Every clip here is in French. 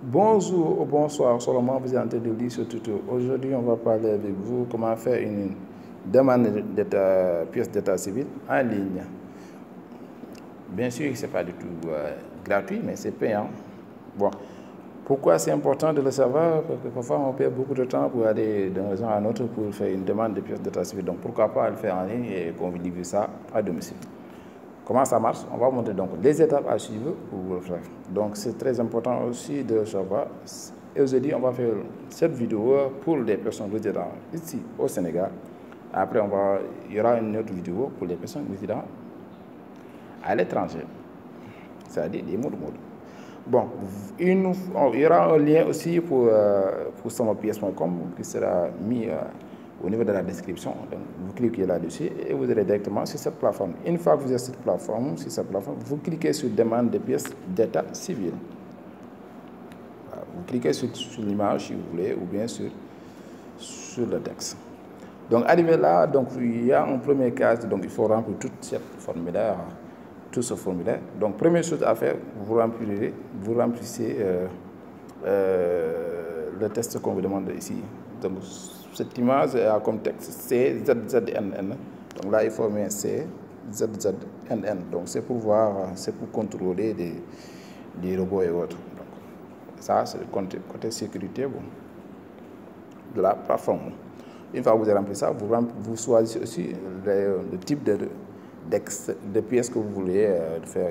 Bonjour ou bonsoir, Solomon, vous êtes en train de lire ce tuto. Aujourd'hui, on va parler avec vous comment faire une demande de pièce d'état civil en ligne. Bien sûr, ce n'est pas du tout gratuit, mais c'est payant. Bon, pourquoi c'est important de le savoir? Parce que parfois, on perd beaucoup de temps pour aller d'un région à un autre pour faire une demande de pièce d'état civil. Donc, pourquoi pas le faire en ligne et qu'on vous livre ça à domicile. Comment ça marche? On va montrer donc les étapes à suivre pour le faire. Donc c'est très important aussi de savoir. Et aujourd'hui, on va faire cette vidéo pour les personnes résidant ici au Sénégal. Après, il y aura une autre vidéo pour les personnes résidant à l'étranger. C'est-à-dire des mots de mode. Bon, il y aura un lien aussi pour samopièce.com qui sera mis au niveau de la description. Donc, vous cliquez là-dessus et vous allez directement sur cette plateforme. Une fois que vous êtes sur cette plateforme, vous cliquez sur demande de pièces d'état civil. Voilà, vous cliquez sur l'image si vous voulez ou bien sur le texte. Donc, arrivé là, donc, il y a un premier cas, donc il faut remplir tout ce formulaire. Donc, première chose à faire, vous remplissez le texte qu'on vous demande ici. Donc, cette image a comme texte CZZNN. Donc là, il faut mettre CZZNN. Donc c'est pour contrôler des robots et autres. Donc, ça, c'est le côté sécurité de la plateforme. Une fois que vous avez rempli ça, vous choisissez aussi le type de pièce que vous voulez faire,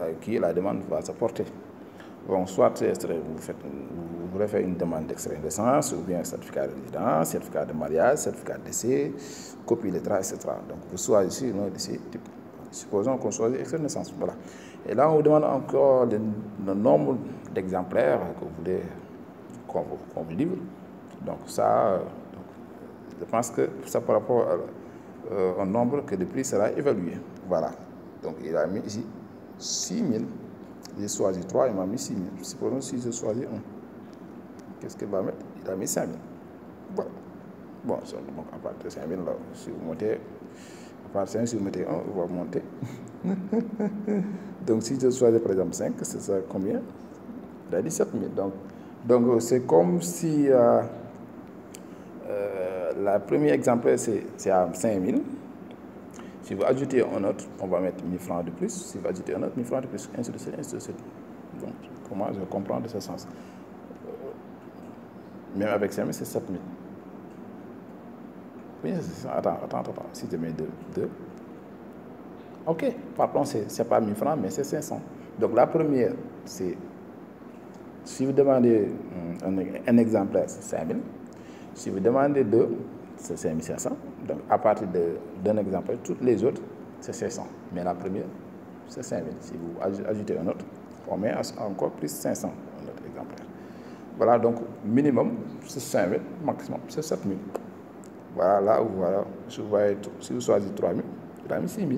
à qui la demande va se porter. Bon, soit vous voulez faire une demande d'extrait de naissance, ou bien certificat de résidence, certificat de mariage, certificat de décès, copie lettrale, etc. Donc, vous choisissez l'un de ces types. Supposons qu'on choisit extrait de naissance. Voilà. Et là, on vous demande encore le nombre d'exemplaires que vous voulez qu'on vous livre. Donc, ça, je pense que ça par rapport au nombre que le prix sera évalué. Voilà. Donc, il a mis ici 6 000. J'ai choisi 3, il m'a mis 6 000. Supposons si je choisis 1. Qu'est-ce qu'il va mettre? Il a mis 5 000. Voilà. Bon, donc à partir de 5 000, là, si vous montez, à partir de 5 000, si vous mettez 1, il va monter. Donc si je choisis par exemple 5, c'est ça combien? Il a dit 7 000. Donc c'est comme si la premier exemplaire, c'est à 5 000. Si vous ajoutez un autre, on va mettre 1 000 francs de plus. Si vous ajoutez un autre, 1 000 francs de plus. Ainsi de suite, ainsi de suite. Donc, pour moi, je comprends de ce sens. Même avec 5 000, c'est 7 000. Oui, attends. Si je mets 2. OK. Par contre, ce n'est pas 1 000 francs, mais c'est 500. Donc, la première, c'est... Si vous demandez un exemplaire, c'est 5 000. Si vous demandez 2, c'est 5 500. Donc, à partir d'un exemplaire, toutes les autres, c'est 500. Mais la première, c'est 5 000. Si vous ajoutez un autre, on met encore plus 500, un autre exemplaire. Voilà, donc minimum, c'est 5 000, maximum, c'est 7 000. Voilà, là où voilà, si vous choisissez 3 000, il a mis 6 000.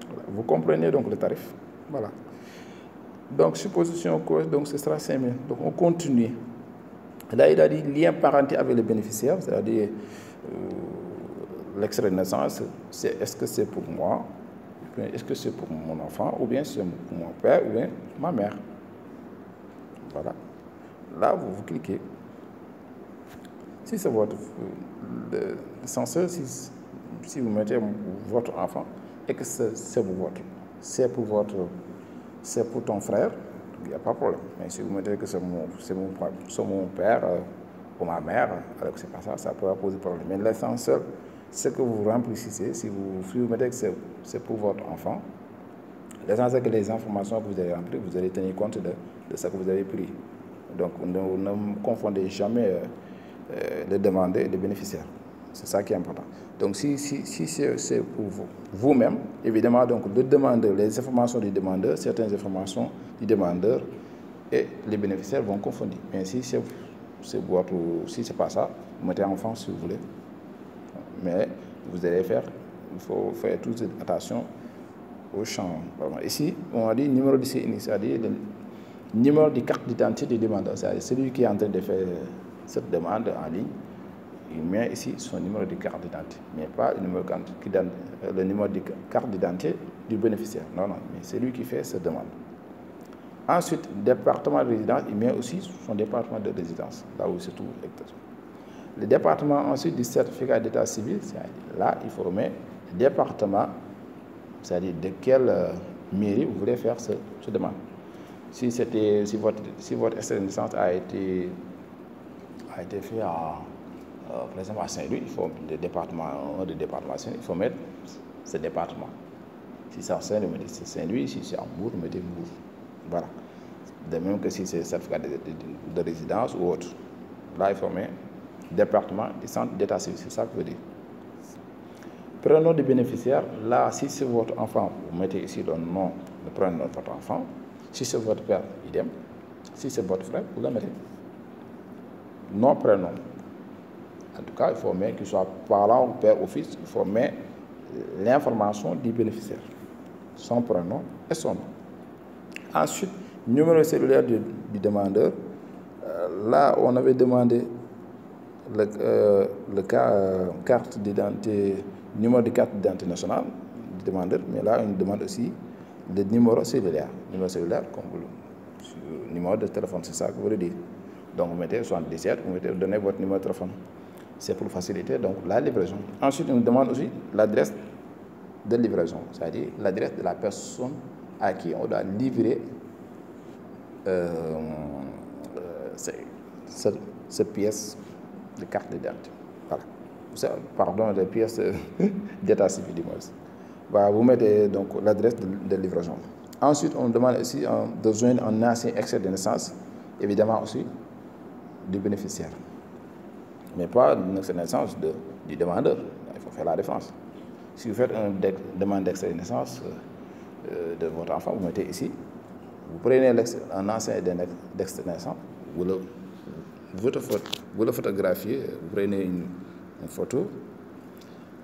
Voilà. Vous comprenez donc le tarif. Voilà. Donc, supposition cause, donc ce sera 5 000. Donc, on continue. Là, il a dit lien parenté avec le bénéficiaire, c'est-à-dire l'extrait de naissance, est-ce que c'est pour moi, est-ce que c'est pour mon enfant, ou bien c'est pour mon père, ou bien ma mère. Voilà. Là, vous cliquez. Si c'est votre censeur, si vous mettez votre enfant et que c'est pour ton frère, il n'y a pas de problème. Mais si vous mettez que c'est mon père ou ma mère, alors que c'est pas ça, ça pourra poser problème. Mais l'essentiel, c'est que vous remplissez. Si vous mettez que c'est pour votre enfant, l'essentiel, c'est que les informations que vous allez remplir, vous allez tenir compte de ce que vous avez pris. Donc, ne confondez jamais les demandeurs et les bénéficiaires. C'est ça qui est important. Donc, si c'est pour vous-même, évidemment, donc, le demandeur, les informations du demandeur, certaines informations du demandeur et les bénéficiaires vont confondre. Mais si c'est pas ça, vous mettez enfant si vous voulez. Mais vous allez il faut faire toute attention au champ. Ici, on a dit numéro de CNI, c'est-à-dire le numéro de carte d'identité du demandeur. C'est-à-dire celui qui est en train de faire cette demande en ligne. Il met ici son numéro de carte d'identité, mais pas le numéro de carte d'identité du bénéficiaire. Non, mais c'est lui qui fait cette demande. Ensuite, département de résidence, il met aussi son département de résidence, là où il se trouve exactement. Le département ensuite du certificat d'état civil, là, il faut remettre le département, c'est-à-dire de quelle mairie vous voulez faire ce demande. Si votre extrait de naissance a été fait par exemple à Saint-Louis, il faut le département Saint-Louis, il faut mettre ce département. Si c'est à Saint-Louis, vous mettez Saint-Louis, si c'est à Mbour, vous mettez Mbour. Voilà. De même que si c'est certificat de résidence ou autre. Là, il faut mettre département du centre d'état civil, c'est ça que je veux dire. Prénom du bénéficiaire, là, si c'est votre enfant, vous mettez ici le nom, le prénom de votre enfant. Si c'est votre père, idem. Si c'est votre frère, vous le mettez. Nom, prénom. En tout cas, il faut mettre qu'il soit parent ou père ou fils, il faut mettre l'information du bénéficiaire. Son prénom et son nom. Ensuite, numéro cellulaire du demandeur. Là, on avait demandé carte d'identité, numéro de carte d'identité nationale du demandeur, mais là, on demande aussi le numéro cellulaire. Numéro cellulaire, comme le numéro de téléphone, c'est ça que vous voulez dire. Donc, vous mettez 77, vous donnez votre numéro de téléphone. C'est pour faciliter donc la livraison. Ensuite, on demande aussi l'adresse de livraison, c'est-à-dire l'adresse de la personne à qui on doit livrer cette pièce de carte d'identité. Voilà. Pardon, des pièces d'état civil du moins. Voilà, vous mettez donc l'adresse de livraison. Ensuite, on demande aussi de joindre un ancien extrait de naissance, évidemment aussi du bénéficiaire. Mais pas une extrait de naissance du demandeur. Il faut faire la différence. Si vous faites une demande d'extrait de naissance de votre enfant, vous mettez ici. Vous prenez un ancien d'extrait de naissance, vous le photographiez, vous prenez une photo,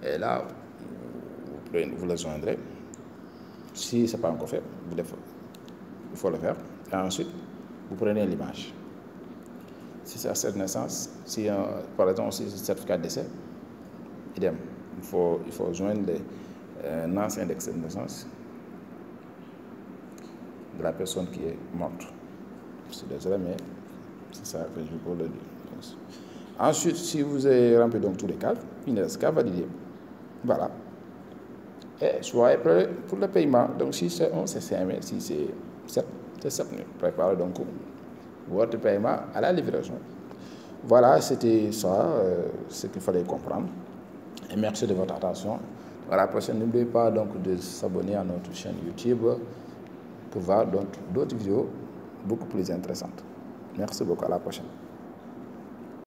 et là, vous le joindrez. Si ce n'est pas encore fait, il faut le faire. Et ensuite, vous prenez l'image. Si c'est extrait de naissance, si par exemple si c'est certificat de décès, idem. Il faut joindre un ancien d'extrait de naissance de la personne qui est morte. Je suis désolé, mais c'est ça que je peux le dire. Ensuite, si vous avez rempli donc tous les cas, il ne reste qu'à valider. Voilà. Et soyez prêts pour le paiement. Donc, si c'est 1, c'est 5 000. Si c'est 7, c'est 7 000. Préparez donc votre paiement à la livraison. Voilà, c'était ça, ce qu'il fallait comprendre. Et merci de votre attention. À la prochaine, n'oubliez pas donc de s'abonner à notre chaîne YouTube pour voir d'autres vidéos beaucoup plus intéressantes. Merci beaucoup, à la prochaine.